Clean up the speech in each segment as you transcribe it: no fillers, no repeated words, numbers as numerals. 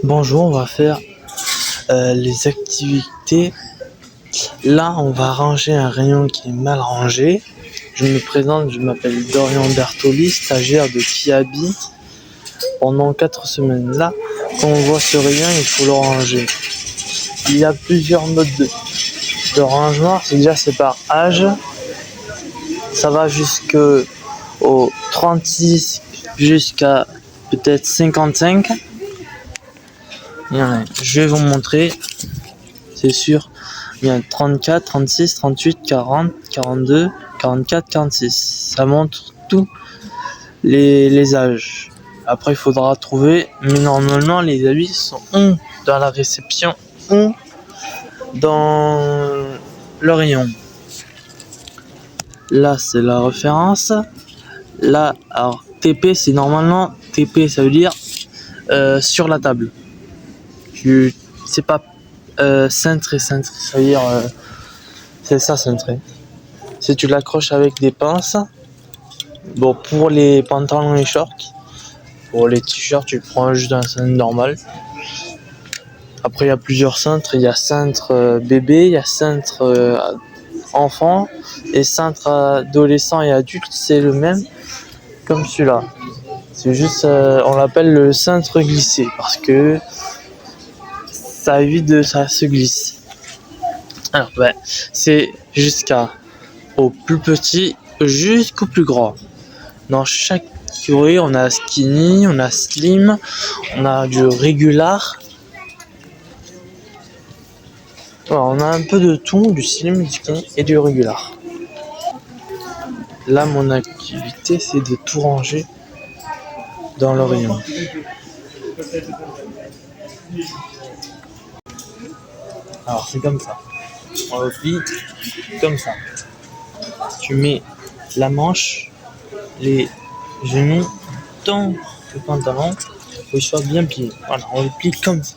Bonjour, on va faire les activités. Là, on va ranger un rayon qui est mal rangé. Je me présente, je m'appelle Dorian Bertoli, stagiaire de Kiabi pendant 4 semaines. Là, quand on voit ce rayon, il faut le ranger. Il y a plusieurs modes de rangement. C'est par âge. Ça va jusqu'au 36 jusqu'à peut-être 55. Je vais vous montrer, c'est sûr. Il y a 34, 36, 38, 40, 42, 44, 46. Ça montre tous les âges. Après, il faudra trouver, mais normalement, les habits sont ou dans la réception ou dans le rayon. Là, c'est la référence. Là, alors TP, c'est normalement TP, ça veut dire sur la table. C'est pas cintré, ça veut dire c'est ça, cintré. Si tu l'accroches avec des pinces, bon, pour les pantalons et shorts, pour les t-shirts, tu prends juste un cintre normal. Après, il y a plusieurs cintres. Il y a cintre bébé, il y a cintre enfant et cintre adolescent et adulte. C'est le même comme celui-là. C'est juste, on l'appelle le cintre glissé parce que ça évite de ça se glisse. Alors, c'est au plus petit jusqu'au plus grand. Dans chaque catégorie, on a skinny, on a slim, on a du régular. Voilà, on a un peu de tout, du slim, du skinny et du régular. Là, mon activité, c'est de tout ranger dans le rayon. Alors, c'est comme ça. On le plie comme ça. Tu mets la manche, les genoux dans le pantalon pour qu'il soit bien plié. Voilà, on le plie comme ça.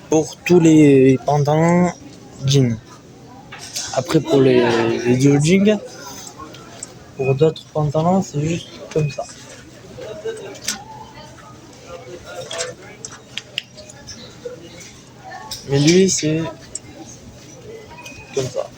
Pour tous les pantalons jeans. Après, pour les jogging, pour d'autres pantalons, c'est juste comme ça. Mais lui, c'est comme ça.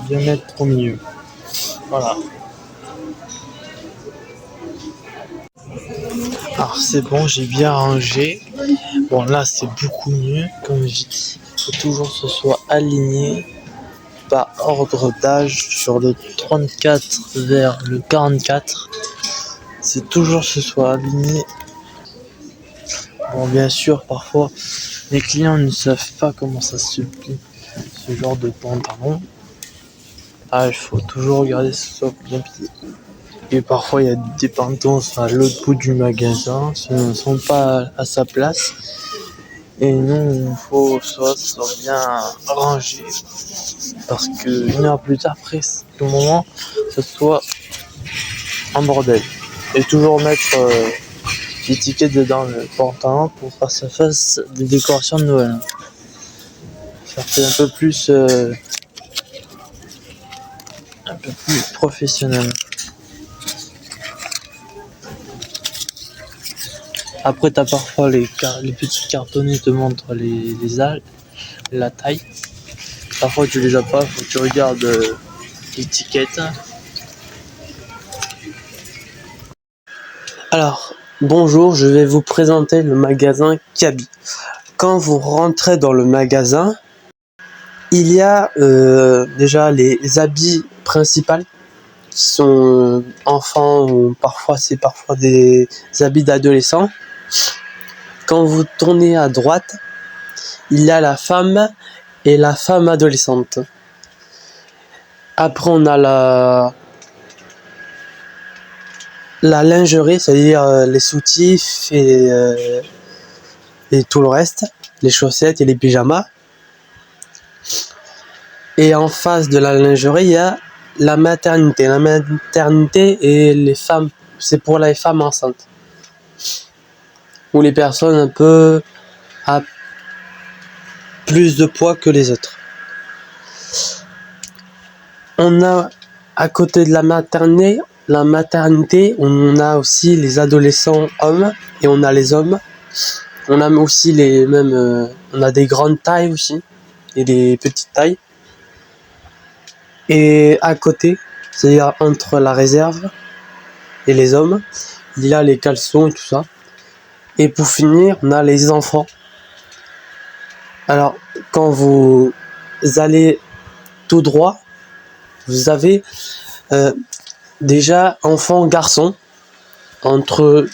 Bien mettre au milieu. Voilà. Alors c'est bon, j'ai bien rangé. Bon là c'est beaucoup mieux. Comme j'ai dit, il faut toujours que ce soit aligné par ordre d'âge sur le 34 vers le 44. C'est toujours que ce soit aligné. Bon bien sûr parfois les clients ne savent pas comment ça se plie ce genre de pantalon. Ah, il faut toujours regarder que ce soit bien plié. Et parfois, il y a des pantalons à l'autre bout du magasin, qui ne sont pas à sa place. Et nous, il faut que ça soit bien rangé. Parce que 1 heure plus tard, après, tout moment, ce soit en bordel. Et toujours mettre l'étiquette dedans le pantalon pour pas que ça fasse des décorations de Noël. Ça fait un peu plus professionnel. Après, t'as parfois les petits cartonnets te montrent les âges, la taille. Parfois, tu les as pas, faut que tu regardes l'étiquette. Alors, bonjour, je vais vous présenter le magasin Kiabi. Quand vous rentrez dans le magasin, il y a déjà les habits principaux qui sont enfants ou parfois des habits d'adolescents. Quand vous tournez à droite, il y a la femme et la femme adolescente. Après, on a la lingerie, c'est-à-dire les soutifs et tout le reste, les chaussettes et les pyjamas. Et en face de la lingerie, il y a la maternité. La maternité et les femmes, c'est pour les femmes enceintes. Ou les personnes un peu plus de poids que les autres. On a à côté de la maternité, on a aussi les adolescents hommes et on a les hommes. On a aussi on a des grandes tailles aussi et des petites tailles. Et à côté, c'est-à-dire entre la réserve et les hommes, il y a les caleçons et tout ça. Et pour finir, on a les enfants. Alors, quand vous allez tout droit, vous avez déjà enfants garçons entre,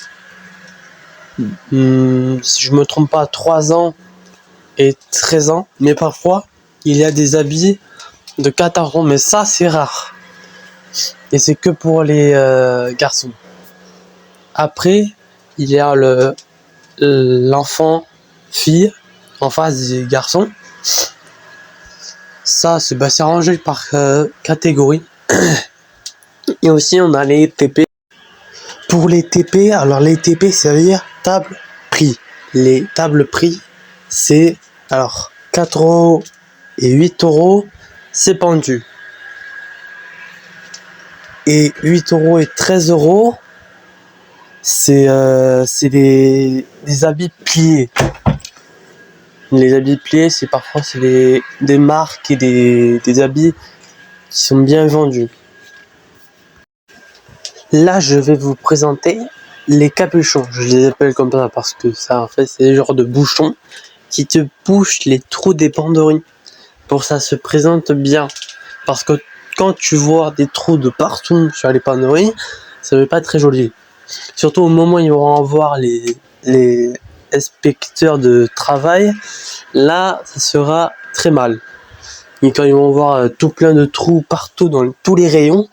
si je me trompe pas, 3 ans et 13 ans. Mais parfois, il y a des habits de 14 ans, mais ça, c'est rare. Et c'est que pour les garçons. Après, il y a l'enfant fille en face des garçons. Ça, c'est rangé par catégorie. Et aussi, on a les TP. Pour les TP, alors les TP, ça veut dire table prix. Les tables prix, c'est alors 4 € et 8 €, c'est pendu. Et 8 € et 13 €, c'est des habits pliés. Les habits pliés, c'est parfois des marques et des habits qui sont bien vendus. Là, je vais vous présenter les capuchons. Je les appelle comme ça parce que ça, en fait, c'est des genres de bouchons qui te bouchent les trous des penderies pour que ça se présente bien. Parce que quand tu vois des trous de partout sur les penderies, ça n'est pas très joli. Surtout au moment où ils vont voir les inspecteurs de travail, là, ça sera très mal. Et quand ils vont voir tout plein de trous partout dans tous les rayons,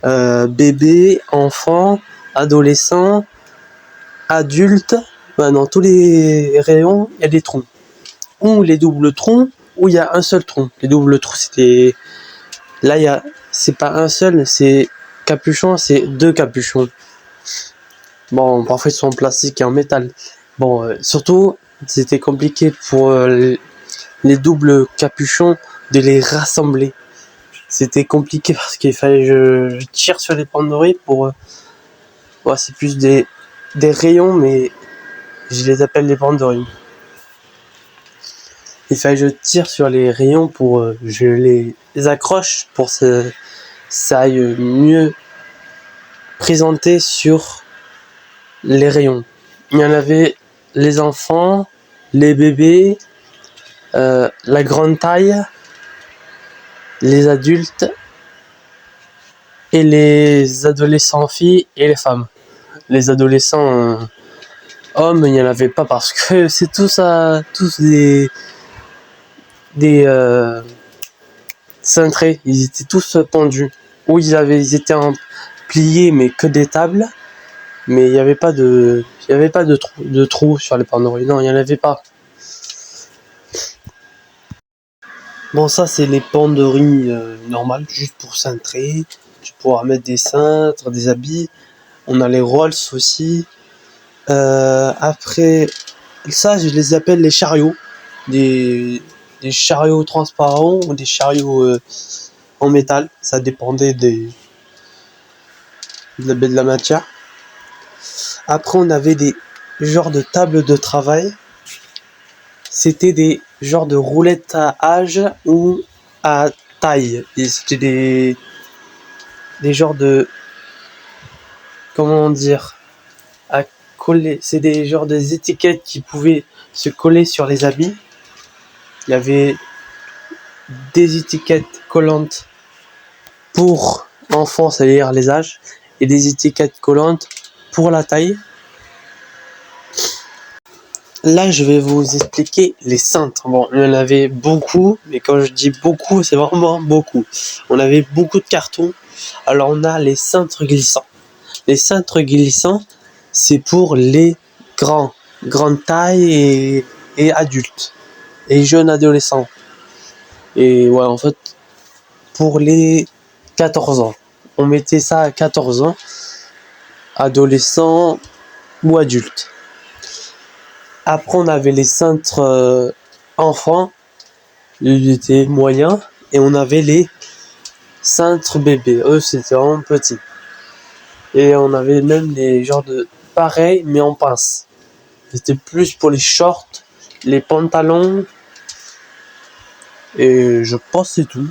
bébés, enfants, adolescents, adultes, dans tous les rayons, il y a des trous. Ou les doubles trous, ou il y a un seul trou. Les doubles trous, là, c'est pas un seul, c'est capuchon, c'est 2 capuchons. Bon, parfois ils sont en plastique et en métal. Bon, surtout, c'était compliqué pour les doubles capuchons de les rassembler. C'était compliqué parce qu'il fallait je tire sur les penderies pour... c'est plus des rayons, mais je les appelle les penderies. Il fallait que je tire sur les rayons pour... je les accroche pour que ça aille mieux présenter sur les rayons. Il y en avait les enfants, les bébés, la grande taille, les adultes et les adolescents filles et les femmes. Les adolescents hommes, il n'y en avait pas parce que c'est tous des cintrés. Ils étaient tous pendus. Ou ils étaient pliés mais que des tables. Mais il n'y avait pas de trous sur les penderies. Non, il n'y en avait pas. Bon, ça c'est les penderies normales, juste pour cintrer. Tu pourras mettre des cintres, des habits. On a les Rolls aussi. Après, ça je les appelle les chariots. Des chariots transparents ou des chariots en métal. Ça dépendait de la matière. Après, on avait des genres de tables de travail. C'était des genres de roulettes à âge ou à taille. Et c'était des genres de... Comment dire, à coller. C'est des genres des étiquettes qui pouvaient se coller sur les habits. Il y avait des étiquettes collantes pour enfants, c'est-à-dire les âges, et des étiquettes collantes pour la taille. Là, je vais vous expliquer les cintres. Bon, il y en avait beaucoup, mais quand je dis beaucoup, c'est vraiment beaucoup. On avait beaucoup de cartons. Alors, on a les cintres glissants. Les cintres glissants, c'est pour les grande taille et adultes, et jeunes adolescents. Et ouais, en fait, pour les 14 ans. On mettait ça à 14 ans, adolescents ou adultes. Après, on avait les cintres enfant, il était moyen, et on avait les cintres bébés. Eux, c'était vraiment petit. Et on avait même les genres de pareil, mais en pince. C'était plus pour les shorts, les pantalons, et je pense que c'est tout.